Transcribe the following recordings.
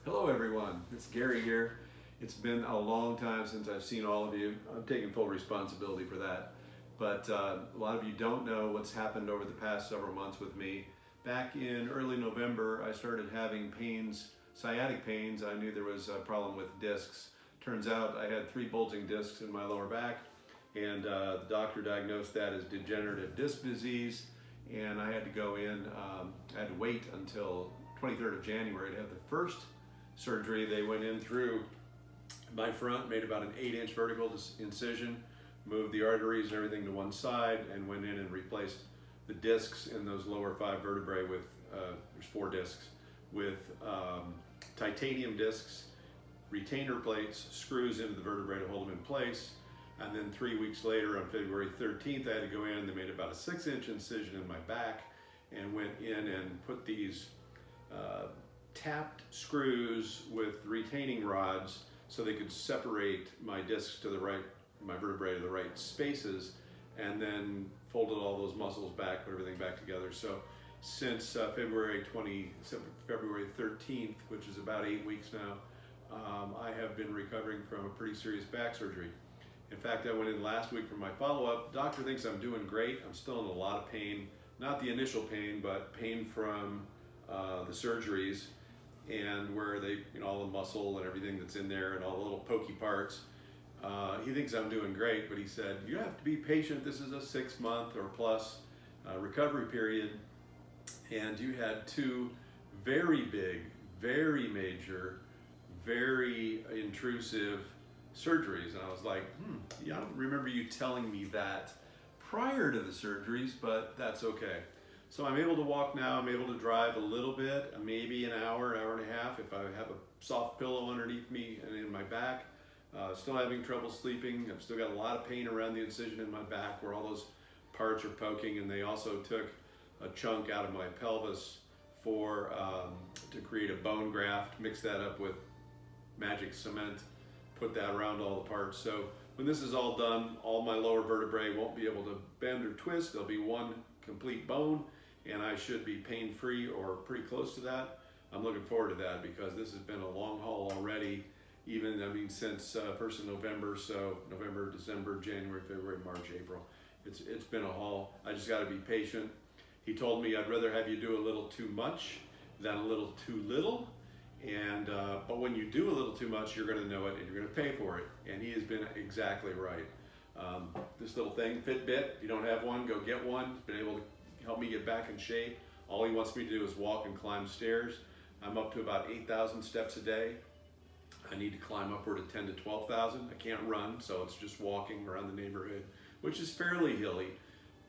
Hello everyone, it's Gary here. It's been a long time since I've seen all of you. I'm taking full responsibility for that. But a lot of you don't know what's happened over the past several months with me. Back in early November, I started having pains, sciatic pains. I knew there was a problem with discs. Turns out I had 3 bulging discs in my lower back, and the doctor diagnosed that as degenerative disc disease, and I had to go in. I had to wait until 23rd of January to have the first surgery. They went in through my front, made about an 8-inch vertical incision, moved the arteries and everything to one side, and went in and replaced the discs in those lower 5 vertebrae with, there's 4 discs, with titanium discs, retainer plates, screws into the vertebrae to hold them in place. And then 3 weeks later, on February 13th, I had to go in. They made about a 6-inch incision in my back and went in and put these tapped screws with retaining rods so they could separate my discs to the right, my vertebrae to the right spaces, and then folded all those muscles back, put everything back together. So since February 13th, which is about 8 weeks now, I have been recovering from a pretty serious back surgery. In fact, I went in last week for my follow-up. Doctor thinks I'm doing great. I'm still in a lot of pain, not the initial pain, but pain from the surgeries, and where they, all the muscle and everything that's in there and all the little pokey parts. He thinks I'm doing great, but he said, you have to be patient. This is a 6-month or plus recovery period. And you had 2 very big, very major, very intrusive surgeries. And I was like, yeah, I don't remember you telling me that prior to the surgeries, but that's okay. So I'm able to walk now. I'm able to drive a little bit, maybe an hour and a half if I have a soft pillow underneath me and in my back. Still having trouble sleeping. I've still got a lot of pain around the incision in my back where all those parts are poking, and they also took a chunk out of my pelvis for to create a bone graft, mix that up with magic cement, put that around all the parts. So when this is all done, all my lower vertebrae won't be able to bend or twist. There'll be one complete bone, and I should be pain-free or pretty close to that. I'm looking forward to that because this has been a long haul already, since 1st of November, so November, December, January, February, March, April. It's been a haul. I just got to be patient. He told me I'd rather have you do a little too much than a little too little, and but when you do a little too much, you're going to know it and you're going to pay for it, and he has been exactly right. This little thing, Fitbit, if you don't have one, go get one. It's been able to help me get back in shape. All he wants me to do is walk and climb stairs. I'm up to about 8,000 steps a day. I need to climb upward of 10 to 12,000. I can't run, so it's just walking around the neighborhood, which is fairly hilly,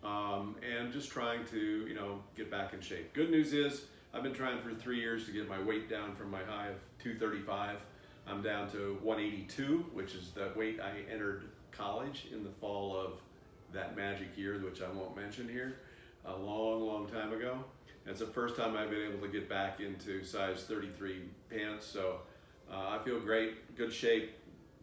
and just trying to, get back in shape. Good news is I've been trying for 3 years to get my weight down from my high of 235. I'm down to 182, which is the weight I entered college in the fall of that magic year, which I won't mention here, a long time ago. And it's the first time I've been able to get back into size 33 pants, so I feel great, good shape,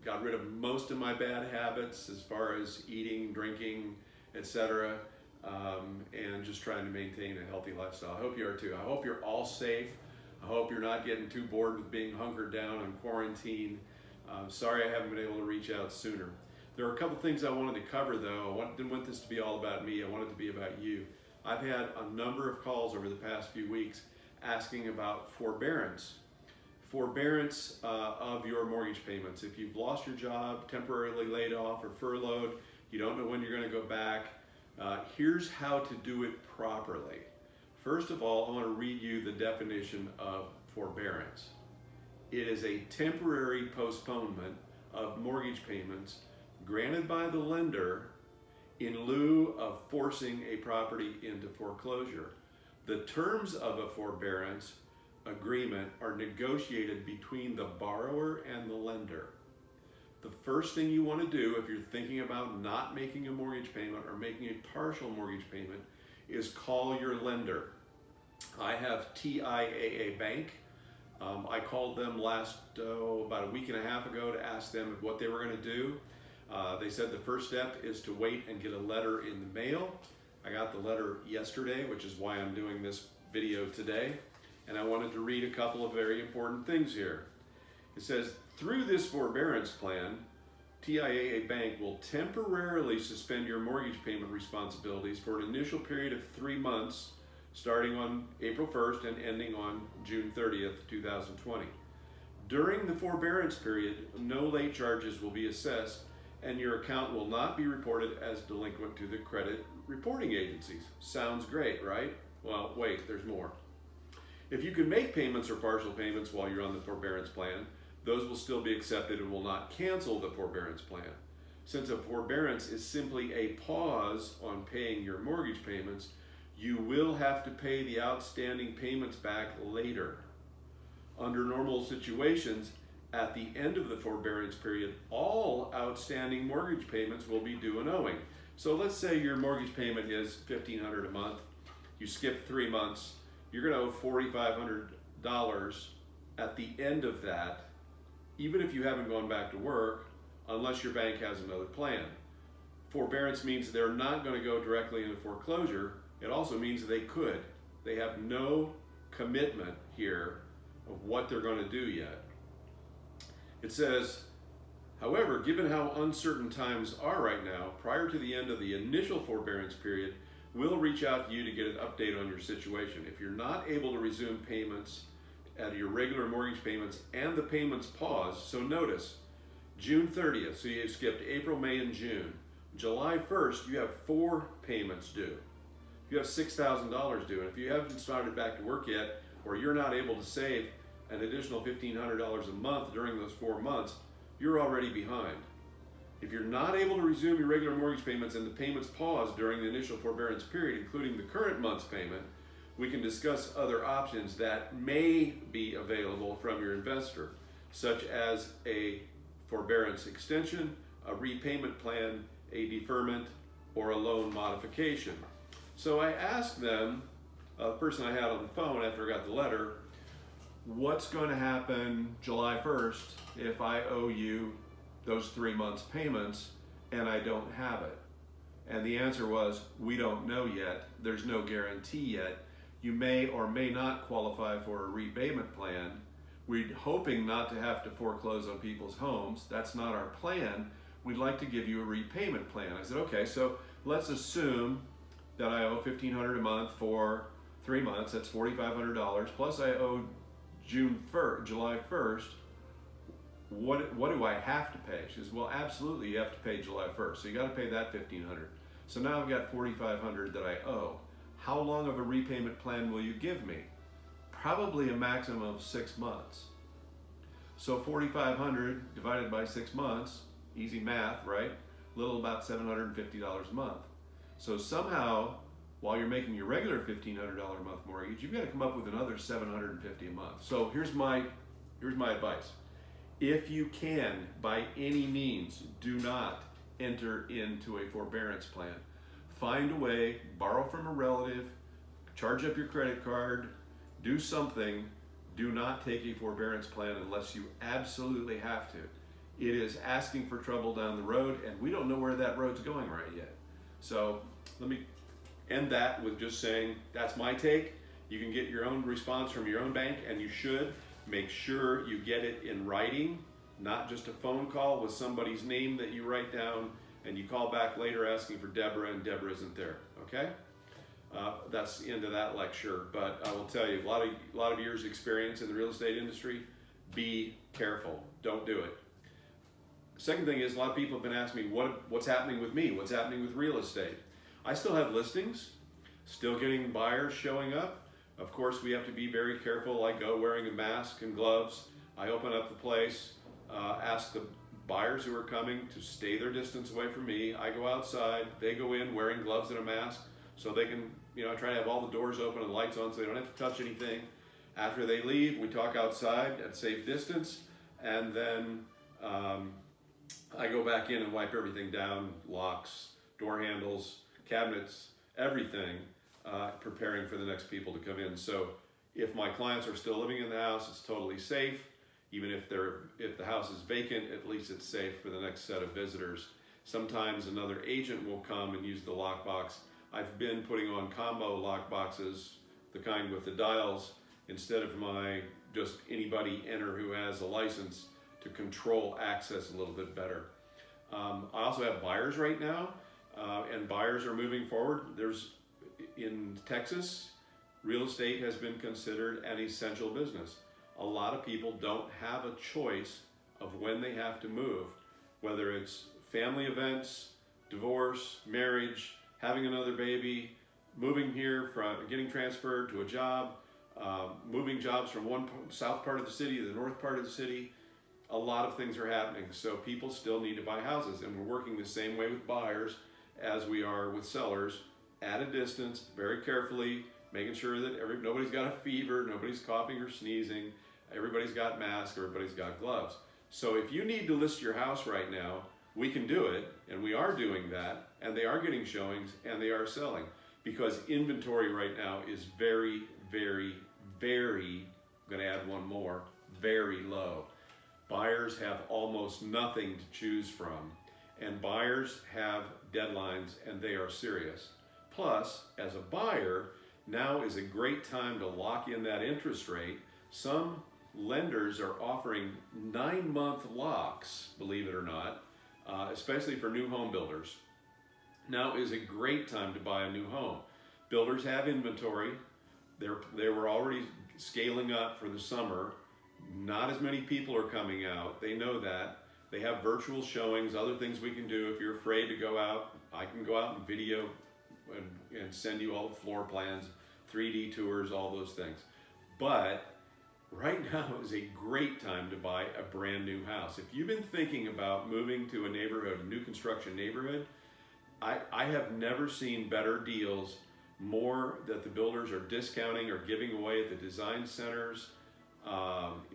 got rid of most of my bad habits as far as eating, drinking, etc., and just trying to maintain a healthy lifestyle. I hope you are too. I hope you're all safe. I hope you're not getting too bored with being hunkered down in quarantine. Sorry I haven't been able to reach out sooner. There are a couple things I wanted to cover though. I didn't want this to be all about me. I want it to be about you. I've had a number of calls over the past few weeks asking about forbearance. Forbearance of your mortgage payments. If you've lost your job, temporarily laid off or furloughed, you don't know when you're going to go back, here's how to do it properly. First of all, I want to read you the definition of forbearance. It is a temporary postponement of mortgage payments granted by the lender in lieu of forcing a property into foreclosure. The terms of a forbearance agreement are negotiated between the borrower and the lender. The first thing you want to do if you're thinking about not making a mortgage payment or making a partial mortgage payment is call your lender. I have TIAA Bank. I called them about a week and a half ago to ask them what they were going to do. They said the first step is to wait and get a letter in the mail. I got the letter yesterday, which is why I'm doing this video today. And I wanted to read a couple of very important things here. It says, through this forbearance plan, TIAA Bank will temporarily suspend your mortgage payment responsibilities for an initial period of 3 months, starting on April 1st and ending on June 30th, 2020. During the forbearance period, no late charges will be assessed, and your account will not be reported as delinquent to the credit reporting agencies. Sounds great, right? Well, wait, there's more. If you can make payments or partial payments while you're on the forbearance plan, those will still be accepted and will not cancel the forbearance plan. Since a forbearance is simply a pause on paying your mortgage payments, you will have to pay the outstanding payments back later. Under normal situations, at the end of the forbearance period, all outstanding mortgage payments will be due and owing. So let's say your mortgage payment is $1,500 a month. You skip 3 months, you're going to owe $4,500 at the end of that, even if you haven't gone back to work, unless your bank has another plan. Forbearance means they're not going to go directly into foreclosure. It also means that they could. They have no commitment here of what they're going to do yet. It says, however, given how uncertain times are right now, prior to the end of the initial forbearance period, we'll reach out to you to get an update on your situation. If you're not able to resume payments at your regular mortgage payments and the payments pause, so notice, June 30th, so you skipped April, May, and June. July 1st, you have 4 payments due. You have $6,000 due, and if you haven't started back to work yet, or you're not able to save an additional $1,500 a month during those 4 months, you're already behind. If you're not able to resume your regular mortgage payments and the payments pause during the initial forbearance period, including the current month's payment, we can discuss other options that may be available from your investor, such as a forbearance extension, a repayment plan, a deferment, or a loan modification. So I asked them, a person I had on the phone after I got the letter, what's going to happen July 1st if I owe you those 3 months payments and I don't have it? And the answer was, we don't know yet. There's no guarantee yet. You may or may not qualify for a repayment plan. We're hoping not to have to foreclose on people's homes. That's not our plan. We'd like to give you a repayment plan. I said, okay, so let's assume that I owe $1,500 a month for 3 months. That's $4,500. Plus I owe July 1st. What do I have to pay? She says, well, absolutely, you have to pay July 1st. So you got to pay that $1,500. So now I've got $4,500 that I owe. How long of a repayment plan will you give me? Probably a maximum of 6 months. So $4,500 divided by 6 months, easy math, right? Little about $750 a month. So somehow, while you're making your regular $1,500 a month mortgage, you've got to come up with another $750 a month. So here's my advice. If you can, by any means, do not enter into a forbearance plan. Find a way, borrow from a relative, charge up your credit card, do something. Do not take a forbearance plan unless you absolutely have to. It is asking for trouble down the road, and we don't know where that road's going right yet. So let me end that with just saying, that's my take. You can get your own response from your own bank, and you should. Make sure you get it in writing, not just a phone call with somebody's name that you write down and you call back later asking for Deborah and Deborah isn't there, okay? That's the end of that lecture, but I will tell you, a lot of years experience in the real estate industry. Be careful, don't do it. Second thing is, a lot of people have been asking me, what's happening with me? What's happening with real estate? I still have listings, still getting buyers showing up. Of course, we have to be very careful. I go wearing a mask and gloves. I open up the place, ask the buyers who are coming to stay their distance away from me. I go outside, they go in wearing gloves and a mask so they can, I try to have all the doors open and lights on so they don't have to touch anything. After they leave, we talk outside at safe distance, and then I go back in and wipe everything down, locks, door handles, cabinets, everything, preparing for the next people to come in. So if my clients are still living in the house, it's totally safe. Even if the house is vacant, at least it's safe for the next set of visitors. Sometimes another agent will come and use the lockbox. I've been putting on combo lock boxes, the kind with the dials, instead of just anybody enter who has a license to control access a little bit better. I also have buyers right now, and buyers are moving forward. In Texas, real estate has been considered an essential business. A lot of people don't have a choice of when they have to move, whether it's family events, divorce, marriage, having another baby, moving here, from getting transferred to a job, moving jobs from one south part of the city to the north part of the city. A lot of things are happening, so people still need to buy houses, and we're working the same way with buyers as we are with sellers, at a distance, very carefully, making sure that nobody's got a fever, nobody's coughing or sneezing, everybody's got masks, everybody's got gloves. So if you need to list your house right now, we can do it, and we are doing that, and they are getting showings, and they are selling, because inventory right now is very, very, very, I'm gonna add one more, very low. Buyers have almost nothing to choose from, and buyers have deadlines, and they are serious. Plus, as a buyer, now is a great time to lock in that interest rate. Some lenders are offering 9-month locks, believe it or not, especially for new home builders. Now is a great time to buy a new home. Builders have inventory. They were already scaling up for the summer. Not as many people are coming out. They know that. They have virtual showings, other things we can do. If you're afraid to go out, I can go out and video and send you all the floor plans, 3D tours, all those things. But right now is a great time to buy a brand new house. If you've been thinking about moving to a neighborhood, a new construction neighborhood, I have never seen better deals, more that the builders are discounting or giving away at the design centers,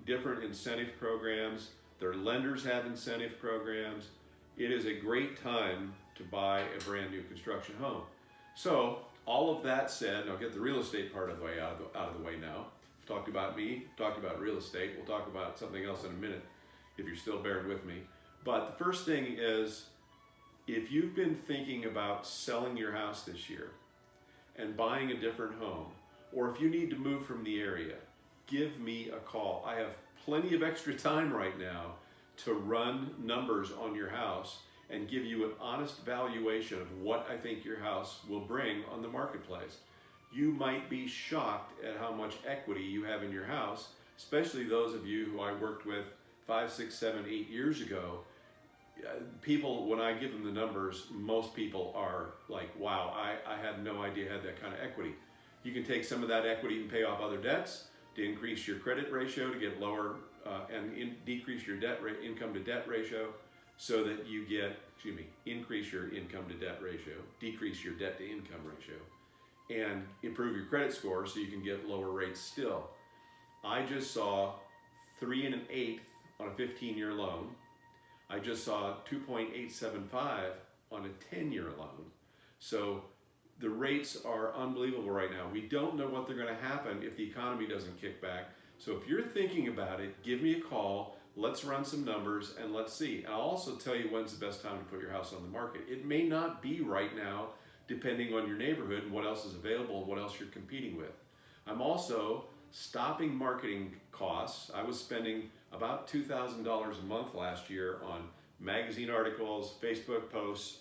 different incentive programs. Their lenders have incentive programs. It is a great time to buy a brand new construction home. So all of that said, and I'll get the real estate part of the way out of the way now. We've talked about me, talked about real estate. We'll talk about something else in a minute if you're still bearing with me. But the first thing is, if you've been thinking about selling your house this year and buying a different home, or if you need to move from the area, give me a call. I have plenty of extra time right now to run numbers on your house and give you an honest valuation of what I think your house will bring on the marketplace. You might be shocked at how much equity you have in your house, especially those of you who I worked with 5, 6, 7, 8 years ago. People, when I give them the numbers, most people are like, wow, I had no idea I had that kind of equity. You can take some of that equity and pay off other debts to increase your credit ratio, to get lower decrease your income to debt ratio, so that you get, increase your income to debt ratio, decrease your debt to income ratio, and improve your credit score so you can get lower rates still. I just saw 3 1/8 on a 15-year loan. I just saw 2.875 on a 10-year loan. So the rates are unbelievable right now. We don't know what they're going to happen if the economy doesn't kick back. So if you're thinking about it, give me a call. Let's run some numbers and let's see. And I'll also tell you when's the best time to put your house on the market. It may not be right now, depending on your neighborhood and what else is available and what else you're competing with. I'm also stopping marketing costs. I was spending about $2,000 a month last year on magazine articles, Facebook posts.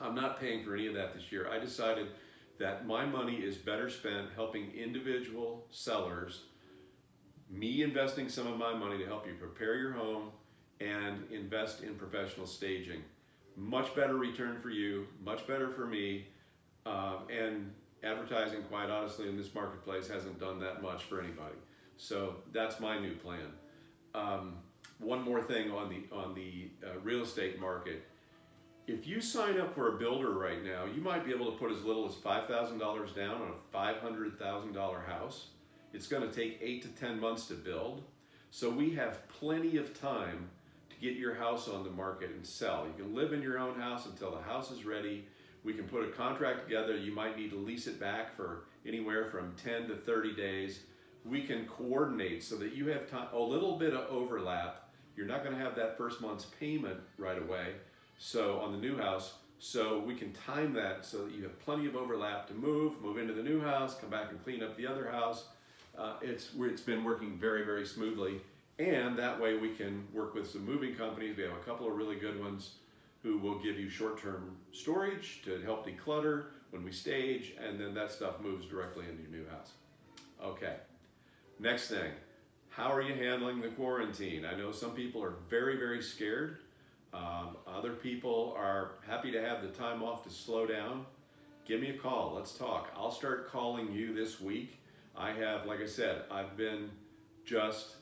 I'm not paying for any of that this year. I decided that my money is better spent helping individual sellers, me investing some of my money to help you prepare your home and invest in professional staging. Much better return for you, much better for me, and advertising, quite honestly, in this marketplace hasn't done that much for anybody. So that's my new plan. One more thing on the real estate market. If you sign up for a builder right now, you might be able to put as little as $5,000 down on a $500,000 house. It's going to take 8 to 10 months to build. So we have plenty of time to get your house on the market and sell. You can live in your own house until the house is ready. We can put a contract together. You might need to lease it back for anywhere from 10 to 30 days. We can coordinate so that you have time, a little bit of overlap. You're not going to have that first month's payment right away. So on the new house, so we can time that so that you have plenty of overlap to move into the new house, come back and clean up the other house. it's been working very, very smoothly. And that way we can work with some moving companies. We have a couple of really good ones who will give you short-term storage to help declutter when we stage, and then that stuff moves directly into your new house. Okay, next thing, how are you handling the quarantine? I know some people are very, very scared. Other people are happy to have the time off to slow down. Give me a call, let's talk. I'll start calling you this week. I have, like I said, I've been just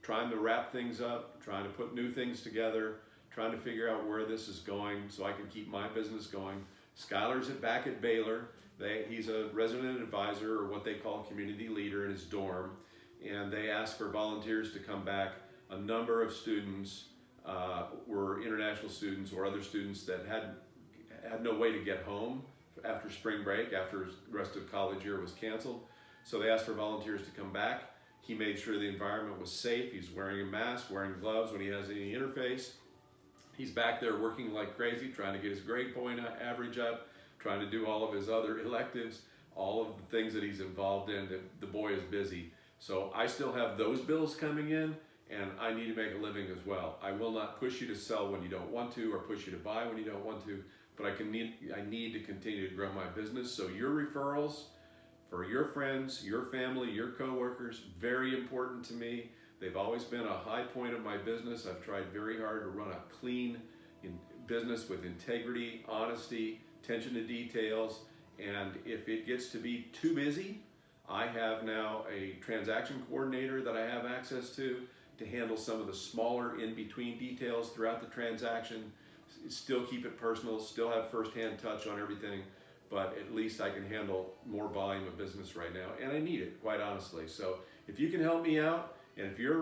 trying to wrap things up, trying to put new things together, trying to figure out where this is going so I can keep my business going. Skylar's back at Baylor. He's a resident advisor, or what they call a community leader, in his dorm, and they asked for volunteers to come back. A number of students were international students or other students that had no way to get home after spring break, after the rest of the college year was canceled. So they asked for volunteers to come back. He made sure the environment was safe. He's wearing a mask, wearing gloves when he has any interface. He's back there working like crazy, trying to get his grade point average up, trying to do all of his other electives, all of the things that he's involved in. The boy is busy. So I still have those bills coming in, and I need to make a living as well. I will not push you to sell when you don't want to, or push you to buy when you don't want to, but I need to continue to grow my business. So your referrals for your friends, your family, your coworkers, very important to me. They've always been a high point of my business. I've tried very hard to run a clean business with integrity, honesty, attention to details, and if it gets to be too busy, I have now a transaction coordinator that I have access to handle some of the smaller in-between details throughout the transaction, still keep it personal, still have first-hand touch on everything, but at least I can handle more volume of business right now, and I need it, quite honestly. So if you can help me out, and if you're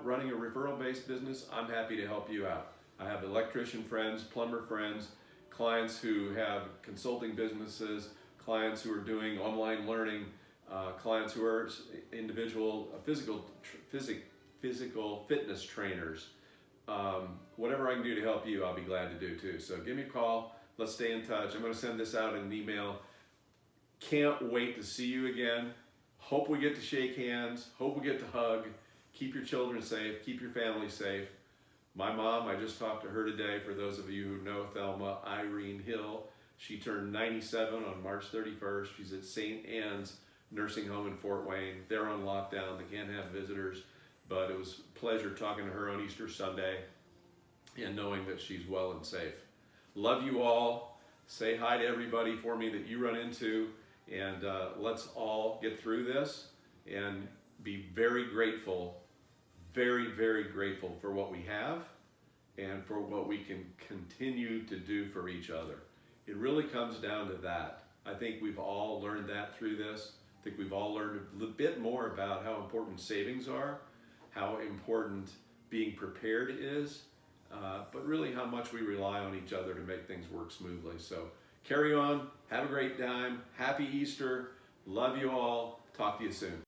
running a referral-based business, I'm happy to help you out. I have electrician friends, plumber friends, clients who have consulting businesses, clients who are doing online learning, clients who are individual physical fitness trainers. Whatever I can do to help you, I'll be glad to do too. So give me a call. Let's stay in touch. I'm going to send this out in an email. Can't wait to see you again. Hope we get to shake hands. Hope we get to hug. Keep your children safe. Keep your family safe. My mom, I just talked to her today. For those of you who know Thelma, Irene Hill, she turned 97 on March 31st. She's at St. Anne's Nursing Home in Fort Wayne. They're on lockdown. They can't have visitors. But it was a pleasure talking to her on Easter Sunday and knowing that she's well and safe. Love you all. Say hi to everybody for me that you run into, and let's all get through this and be very grateful, very, very grateful for what we have and for what we can continue to do for each other. It really comes down to that. I think we've all learned that through this. I think we've all learned a bit more about how important savings are, how important being prepared is, but really how much we rely on each other to make things work smoothly. So carry on, have a great time, happy Easter, love you all, talk to you soon.